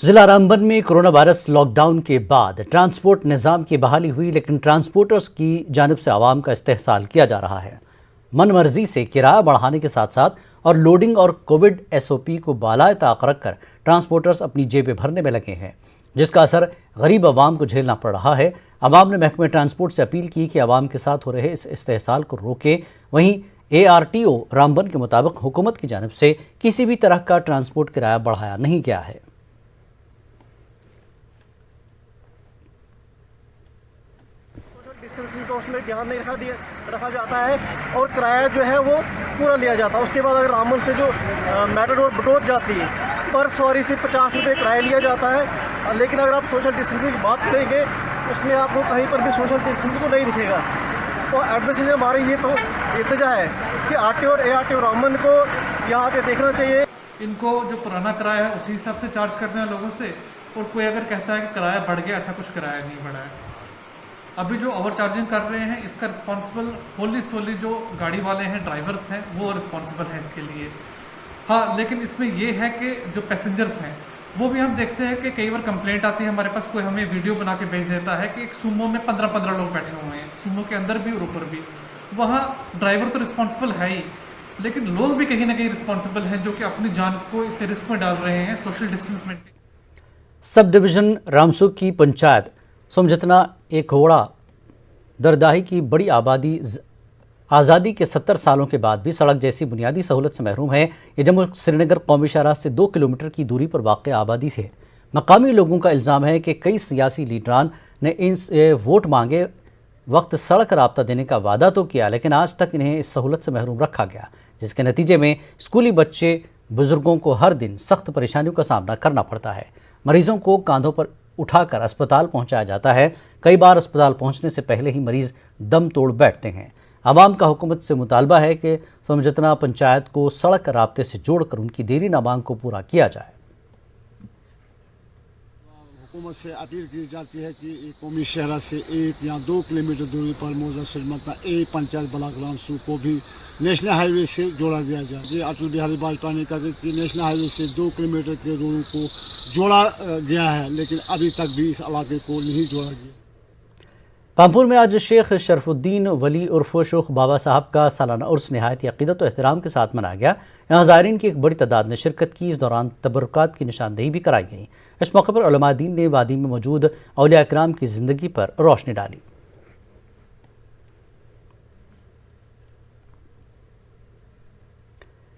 जिला रामबन में corona virus lockdown के बाद ट्रांसपोर्ट निज़ाम की बहाली हुई, लेकिन ट्रांसपोर्टर्स की जानिब से आवाम का इस्तेहसाल किया जा रहा है। मन मर्जी से किराया बढ़ाने के साथ साथ और लोडिंग और कोविड SOP को बालाए ताक रखकर ट्रांसपोर्टर्स अपनी जेबें भरने में लगे हैं, जिसका असर गरीब आवाम को झेलना पड़ रहा है। आवाम ने महकमे ट्रांसपोर्ट से अपील की कि आवाम के साथ हो रहे इस इस्तेहसाल को रोके। वहीं ARTO रामबन के मुताबिक हुकूमत की जानिब से किसी भी तरह का ट्रांसपोर्ट किराया बढ़ाया नहीं गया है। डिस्टेंसिंग का उसमें ध्यान नहीं रखा जाता है और किराया जो है वो पूरा लिया जाता है। उसके बाद अगर रामबन से जो मैटाडोर बटोत जाती है पर सवारी से 50 रुपये किराया लिया जाता है। लेकिन अगर आप सोशल डिस्टेंसिंग की बात करेंगे उसमें आपको कहीं पर भी सोशल डिस्टेंसिंग को नहीं दिखेगा। तो एडमिनिस्ट्रेशन हमारी ये तो इल्तिजा है कि RTO और ARTO रामबन को यहाँ पे देखना चाहिए। इनको जो पुराना किराया है उसी हिसाब से चार्ज करना है लोगों से, और कोई अगर कहता है कि किराया बढ़ गया, ऐसा कुछ किराया नहीं बढ़ा है। अभी जो ओवर चार्जिंग कर रहे हैं इसका रिस्पॉन्सिबल सोली जो गाड़ी वाले हैं, ड्राइवर्स हैं, वो रिस्पॉन्सिबल हैं इसके लिए। हाँ, लेकिन इसमें ये है कि जो पैसेंजर्स हैं वो भी हम देखते हैं कि कई बार कंप्लेंट आती है हमारे पास, कोई हमें वीडियो बना के भेज देता है कि एक सुमो में 15-15 लोग बैठे हुए हैं, सुमो के अंदर भी और ऊपर भी। वहाँ ड्राइवर तो रिस्पॉन्सिबल है ही, लेकिन लोग भी कहीं ना कहीं रिस्पॉन्सिबल हैं जो कि अपनी जान को इतने रिस्क में डाल रहे हैं social distance maintain. Sub division Ramsukh की पंचायत सोमजतना एक घोड़ा दरदाही की बड़ी आज़ादी के 70 सालों के बाद भी सड़क जैसी बुनियादी सहूलत से महरूम है। ये जम्मू श्रीनगर कौमी शाहराह से 2 किलोमीटर की दूरी पर वाक़ई आबादी से मकामी लोगों का इल्ज़ाम है कि कई सियासी लीडरान ने इनसे वोट मांगे वक्त सड़क राब्ता देने का वादा तो किया, लेकिन आज तक इन्हें इस सहूलत से महरूम रखा गया, जिसके नतीजे में स्कूली बच्चे बुजुर्गों को हर दिन सख्त परेशानियों का सामना करना पड़ता है। मरीजों को कांधों पर उठाकर अस्पताल पहुंचाया जाता है। कई बार अस्पताल पहुंचने से पहले ही मरीज दम तोड़ बैठते हैं। आवाम का हुकूमत से मुतालबा है कि सोमजतना पंचायत को सड़क राब्ते से जोड़कर उनकी देरीना मांग को पूरा किया जाए। हुकूमत से अपील की जाती है कि कौमी शहरा से 1 या 2 किलोमीटर दूरी पर मौजूद सोमजतना पंचायत ब्लॉक रामसू को भी नेशनल हाईवे से जोड़ा दिया जाए। ये अटल बिहारी वाजपेयी ने कहा कि नेशनल हाईवे से 2 किलोमीटर के रोडों को जोड़ा गया है, लेकिन अभी तक भी इस इलाके को नहीं जोड़ा गया। पामपुर में आज शेख शरफुद्दीन वली उर्फ शेख बाबा साहब का सालाना उर्स नहायत अक़ीदत और एहतराम के साथ मनाया गया। यहाँ ज़ायरीन की एक बड़ी तादाद ने शिरकत की। इस दौरान तबरुकात की निशानदेही भी कराई गई। इस मौके पर उलमा दीन ने वादी में मौजूद औलिया इकराम की ज़िंदगी पर रोशनी डाली।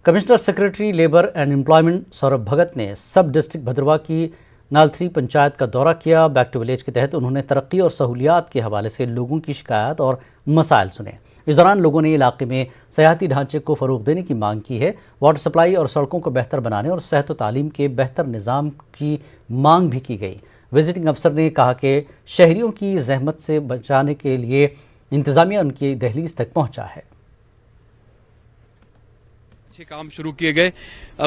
Commissioner secretary labour and employment Saurabh Bhagat ने सब डिस्ट्रिक्ट भद्रवाह की नालथरी पंचायत का दौरा किया। बैक टू विलेज के तहत उन्होंने तरक्की और सहूलियात के हवाले से लोगों की शिकायत और मसाइल सुने। इस दौरान लोगों ने इलाके में सयाहती ढांचे को फ़रोग़ देने की मांग की है। वाटर सप्लाई और सड़कों को बेहतर बनाने और सेहत और तालीम के बेहतर निज़ाम की मांग भी की गई। विजिटिंग अफसर ने कहा कि शहरियों की जहमत से बचाने के लिए इंतज़ामिया उनकी दहलीज तक पहुँचा है। अच्छे काम शुरू किए गए।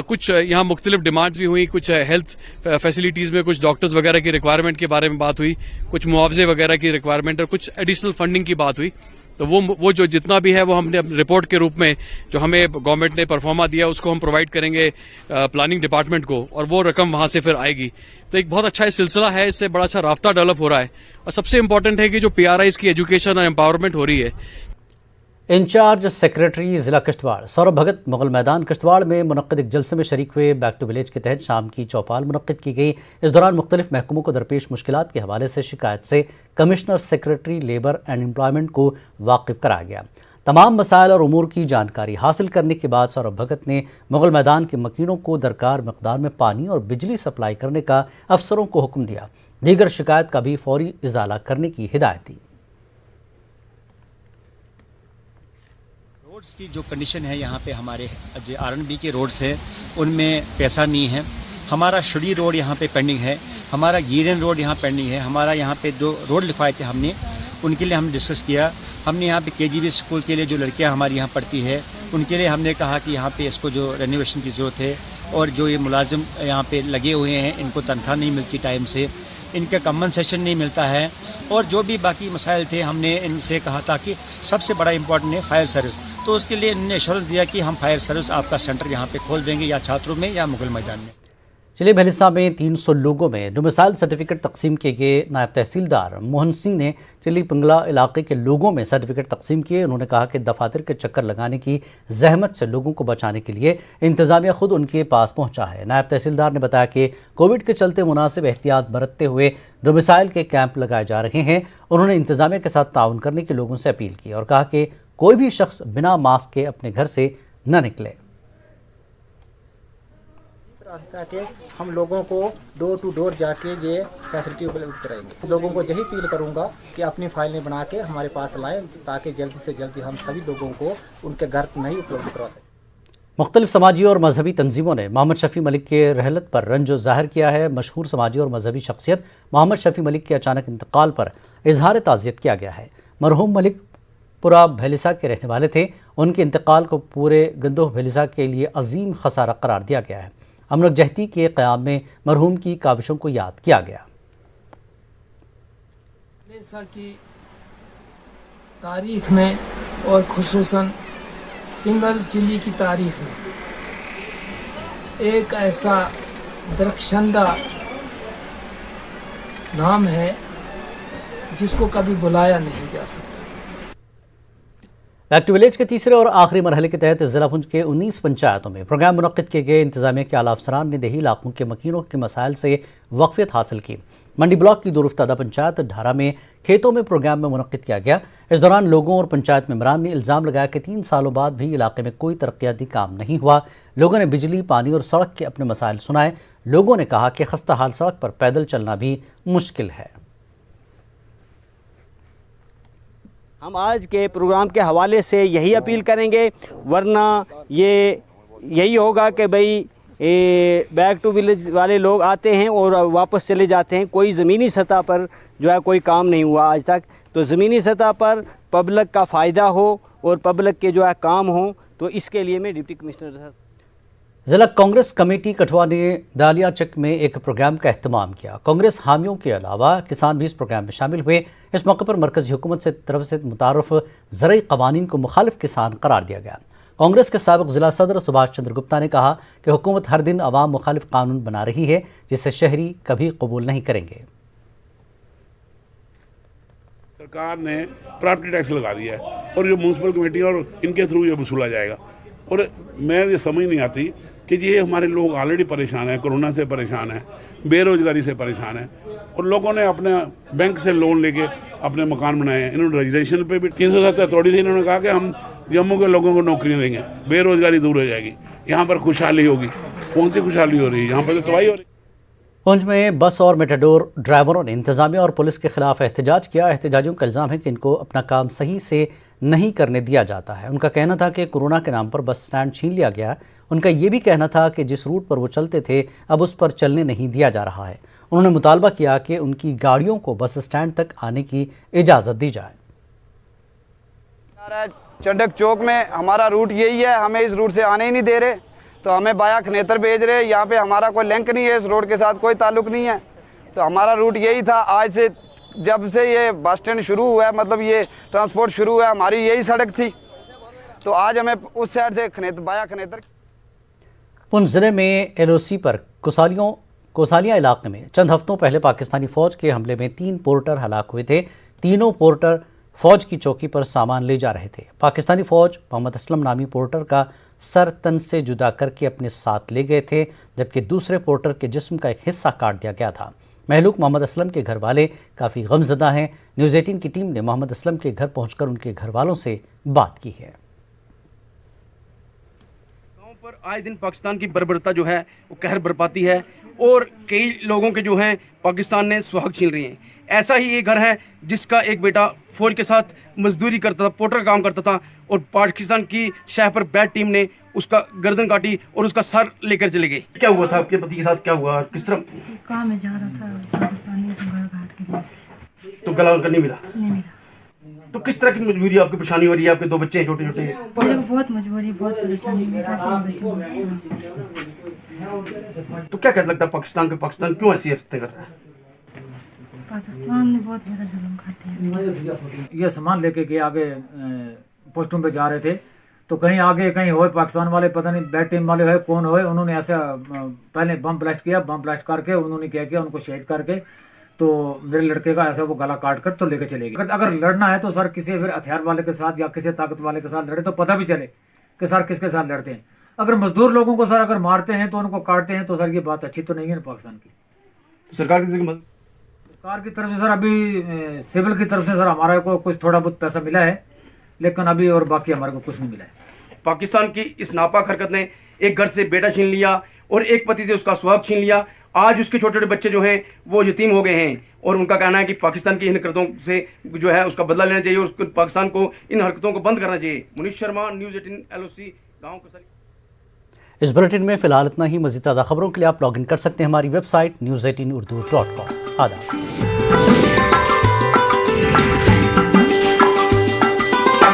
कुछ यहाँ मुख्तलिफ डिमांड्स भी हुई, कुछ हेल्थ फैसिलिटीज़ में कुछ डॉक्टर्स वगैरह की रिक्वायरमेंट के बारे में बात हुई, कुछ मुआवजे वगैरह की रिक्वायरमेंट और कुछ एडिशनल फंडिंग की बात हुई। तो वो जो जितना भी है वो हमने रिपोर्ट के रूप में जो हमें गवर्नमेंट ने परफॉर्मा दिया उसको हम प्रोवाइड करेंगे प्लानिंग डिपार्टमेंट को, और वो रकम वहाँ से फिर आएगी। तो एक बहुत अच्छा सिलसिला है, इससे बड़ा अच्छा राफ्ता डेवलप हो रहा है। और सबसे इंपॉर्टेंट है कि जो PRIs की एजुकेशन और एम्पावरमेंट हो रही है। इंचार्ज सेक्रेटरी जिला किश्तवाड़ सौरभ भगत मुगल मैदान किश्तवाड़ में मुनक्किद एक जलसे में शरीक हुए। बैक टू विलेज के तहत शाम की चौपाल मुनक्किद की गई। इस दौरान मुख्तलिफ महकमों को दरपेश मुश्किलात के हवाले से शिकायत से commissioner secretary labour and employment को वाकिफ कराया गया। तमाम मसाइल और उमूर की जानकारी हासिल करने के बाद सौरभ भगत ने मुगल मैदान के मकीनों को दरकार मकदार में पानी और बिजली सप्लाई करने का अफसरों को हुक्म दिया। दीगर शिकायत का भी फौरी इजाला करने की हिदायत दी। रोड्स की जो कंडीशन है यहाँ पे हमारे जो R&B के रोड्स हैं उनमें पैसा नहीं है। हमारा शुड़ी रोड यहाँ पे पेंडिंग है, हमारा गिरन रोड यहाँ पेंडिंग है। हमारा यहाँ पे जो रोड लिखवाए थे हमने उनके लिए हमने डिस्कस किया। हमने यहाँ पे KGB स्कूल के लिए जो लड़कियाँ हमारी यहाँ पढ़ती है उनके लिए हमने कहा कि यहाँ पे इसको जो रेनोवेशन की ज़रूरत है, और जो ये मुलाजिम यहाँ पे लगे हुए हैं इनको तनख्वाह नहीं मिलती टाइम से, इनका कंपनसेशन नहीं मिलता है, और जो भी बाकी मसाइल थे हमने इनसे कहा था कि सबसे बड़ा इंपॉर्टेंट है फायर सर्विस। तो उसके लिए इन्होंने एश्योरेंस दिया कि हम फायर सर्विस आपका सेंटर यहाँ पे खोल देंगे, या छात्रों में या मुगल मैदान में। चिली भैलिसा में 300 लोगों में डोमिसाइल सर्टिफिकेट तकसीम किए गए। नायब तहसीलदार मोहन सिंह ने चिली पंगला इलाके के लोगों में सर्टिफिकेट तकसीम किए। उन्होंने कहा कि दफातर के चक्कर लगाने की जहमत से लोगों को बचाने के लिए इंतजामिया खुद उनके पास पहुंचा है। नायब तहसीलदार ने बताया कि कोविड के चलते मुनासिब एहतियात बरतते हुए डोमिसाइल के कैंप लगाए जा रहे हैं। उन्होंने इंतजामिया के साथ ताउन करने की लोगों से अपील की और कहा कि कोई भी शख्स बिना मास्क के अपने घर से न निकले। ताकि हम लोगों को डोर टू डोर जाके ये फैसिलिटी उपलब्ध कराएंगे। लोगों को यही अपील करूंगा कि अपनी फाइलें बना के हमारे पास लाएं ताकि जल्दी से जल्दी हम सभी लोगों को उनके घर नहीं उपलब्ध करवा सकें। मुख्तलिफ समाजी और मजहबी तंजीमों ने मोहम्मद शफी मलिक के रहलत पर रंज ज़ाहिर किया है। मशहूर समाजी और मजहबी शख्सियत मोहम्मद शफी मलिक के अचानक इंतकाल पर इजहार ताज़ियत किया गया है। मरहूम मलिक पुरा भैलिसा के रहने वाले थे। उनके इंतकाल को पूरे गंदोह भैलिसा के लिए अजीम खसारा करार दिया गया है। अमन जहती के क़याम में मरहूम की काविशों को याद किया गया। भैलिसा की तारीख में और खुसूसन सिंगल चिली की तारीख में एक ऐसा दरख्शंदा नाम है जिसको कभी बुलाया नहीं जा सकता। बैक टू विलेज के तीसरे और आखिरी मरहले के तहत जिला पुंछ के 19 पंचायतों में प्रोग्राम मुनक्किद किए गए। इंतजामिया के आला अफसरान ने देही इलाकों के मकीनों के मसाइल से वक्फियत हासिल की। मंडी ब्लॉक की दूरफ्तादा पंचायत ढारा में खेतों में प्रोग्राम में मुनक्किद किया गया। इस दौरान लोगों और पंचायत मेंबरान ने इल्ज़ाम लगाया कि 3 सालों बाद भी इलाके में कोई तरक्याती काम नहीं हुआ। लोगों ने बिजली, पानी और सड़क के अपने मसाइल सुनाए। लोगों ने कहा कि खस्ता हाल सड़क पर पैदल चलना भी मुश्किल है। हम आज के प्रोग्राम के हवाले से यही अपील करेंगे, वरना ये यही होगा कि भाई बैक टू विलेज वाले लोग आते हैं और वापस चले जाते हैं। कोई ज़मीनी सतह पर जो है कोई काम नहीं हुआ आज तक। तो ज़मीनी सतह पर पब्लिक का फ़ायदा हो और पब्लिक के जो है काम हो, तो इसके लिए मैं डिप्टी कमिश्नर जिला कांग्रेस कमेटी कठुआ ने दालिया चक में एक प्रोग्राम का एहतमाम किया। कांग्रेस हामियों के अलावा किसान भी इस प्रोग्राम में शामिल हुए। इस मौके पर मरकज़ी हुकूमत से तरफ से मुतारफ़ ज़रई क़वानीन को मुखालिफ किसान करार दिया गया। कांग्रेस के साबिक़ ज़िला सदर सुभाष चंद्र गुप्ता ने कहा कि हुकूमत हर दिन अवाम मुखालिफ कानून बना रही है जिसे शहरी कभी कबूल नहीं करेंगे। सरकार ने प्रॉपर्टी टैक्स लगा दिया है और ये म्यूनसिपल कमेटी और इनके थ्रू ये वसूला जाएगा। और मैं ये समझ नहीं आती कि ये हमारे लोग ऑलरेडी परेशान हैं, कोरोना से परेशान हैं, बेरोजगारी से परेशान हैं और लोगों ने अपने बैंक से लोन लेके अपने मकान बनाए हैं। इन्होंने रजिस्ट्रेशन पे भी 370 तोड़ी थी। इन्होंने कहा कि हम जम्मू के लोगों को नौकरियां देंगे, बेरोजगारी दूर हो जाएगी, यहाँ पर खुशहाली होगी। कौन सी खुशहाली हो रही है? यहाँ पर तो तबाही हो रही है। पुंछ में बस और मेटाडोर ड्राइवरों ने इंतजामिया और पुलिस के खिलाफ एहतजाज किया। एहतजाजियों का इल्ज़ाम है कि इनको अपना काम सही से नहीं करने दिया जाता है। उनका कहना था कि कोरोना के नाम पर बस स्टैंड छीन लिया गया। उनका ये भी कहना था कि जिस रूट पर वो चलते थे अब उस पर चलने नहीं दिया जा रहा है। उन्होंने मुतालबा किया कि उनकी गाड़ियों को बस स्टैंड तक आने की इजाज़त दी जाए। चंडक चौक में हमारा रूट यही है, हमें इस रूट से आने ही नहीं दे रहे, तो हमें बाया खनेतर भेज रहे। यहाँ पे हमारा कोई लिंक नहीं है, इस रोड के साथ कोई ताल्लुक नहीं है। तो हमारा रूट यही था। आज से जब से ये बस स्टैंड शुरू हुआ है, मतलब ये ट्रांसपोर्ट शुरू हुआ है, हमारी यही सड़क थी। तो आज हमें उस साइड से बाया खनेतर। पुंछ जिले में एलओसी पर कोसालियाँ इलाके में चंद हफ्तों पहले पाकिस्तानी फ़ौज के हमले में 3 पोर्टर हलाक हुए थे। तीनों पोर्टर फ़ौज की चौकी पर सामान ले जा रहे थे। पाकिस्तानी फ़ौज मोहम्मद असलम नामी पोर्टर का सर तन से जुदा करके अपने साथ ले गए थे, जबकि दूसरे पोर्टर के जिस्म का एक हिस्सा काट दिया गया था। महलूक मोहम्मद असलम के घर वाले काफ़ी गमज़दा हैं। न्यूज़ 18 की टीम ने मोहम्मद असलम के घर पहुंचकर उनके घर वालों से बात की है। गाँव पर आए दिन पाकिस्तान की बर्बरता जो है वो कहर बरपाती है और कई लोगों के जो हैं पाकिस्तान ने सुहाग छीन रहे हैं। ऐसा ही एक घर है जिसका एक बेटा फौज के साथ मजदूरी करता था, पोर्टर काम करता था, और पाकिस्तान की शह पर बैट टीम ने उसका गर्दन काटी और उसका सर लेकर चले गए। क्या हुआ था आपके पति के साथ? क्या हुआ? किस तरह? काम में जा रहा था पाकिस्तानी, तो घर काट के दिया। तो गला उनका नहीं मिला? नहीं मिला। तो किस तरह की मजबूरी, आपकी परेशानी हो रही है? आपके 2 बच्चे हैं छोटे छोटे। बहुत मजबूरी, बहुत परेशानी है। तो क्या कहता लगता है पाकिस्तान क्यों ऐसी हरकतें कर रहा है? पाकिस्तान ने बहुत बड़ा जुल्म करते हैं। ये सामान लेके के आगे पोस्टों पे जा रहे थे, तो कहीं आगे कहीं होए पाकिस्तान वाले, पता नहीं बैट टीम वाले है कौन होए, उन्होंने ऐसा पहले बम ब्लास्ट किया, बम ब्लास्ट करके उन्होंने क्या किया, उनको शहीद करके तो मेरे लड़के का ऐसा वो गला काट कर तो लेके चले गए। अगर लड़ना है तो सर किसी फिर हथियार वाले के साथ या किसी ताकत वाले के साथ लड़े तो पता भी चले कि सर किसके साथ लड़ते हैं। अगर मजदूर लोगों को सर अगर मारते हैं तो उनको काटते हैं तो सर ये बात अच्छी तो नहीं है ना पाकिस्तान की। तो सरकार की तरफ से सर अभी सिविल की तरफ से सर हमारे को कुछ थोड़ा बहुत पैसा मिला है, लेकिन अभी और बाकी हमारे को कुछ नहीं मिला है। पाकिस्तान की इस नापाक हरकत ने एक घर से बेटा छीन लिया और एक पति से उसका सुहाग छीन लिया। आज उसके छोटे छोटे बच्चे जो हैं वो यतीम हो गए हैं और उनका कहना है कि पाकिस्तान की इन हरकतों से जो है उसका बदला लेना चाहिए और पाकिस्तान को इन हरकतों को बंद करना चाहिए। मुनीश शर्मा, न्यूज़ 18 LOC, गाँव कसरी। इस बुलेटिन में फिलहाल इतना ही। मज़ीद ताज़ा खबरों के लिए आप लॉगिन कर सकते हैं हमारी वेबसाइट news18urdu.com। आदाब।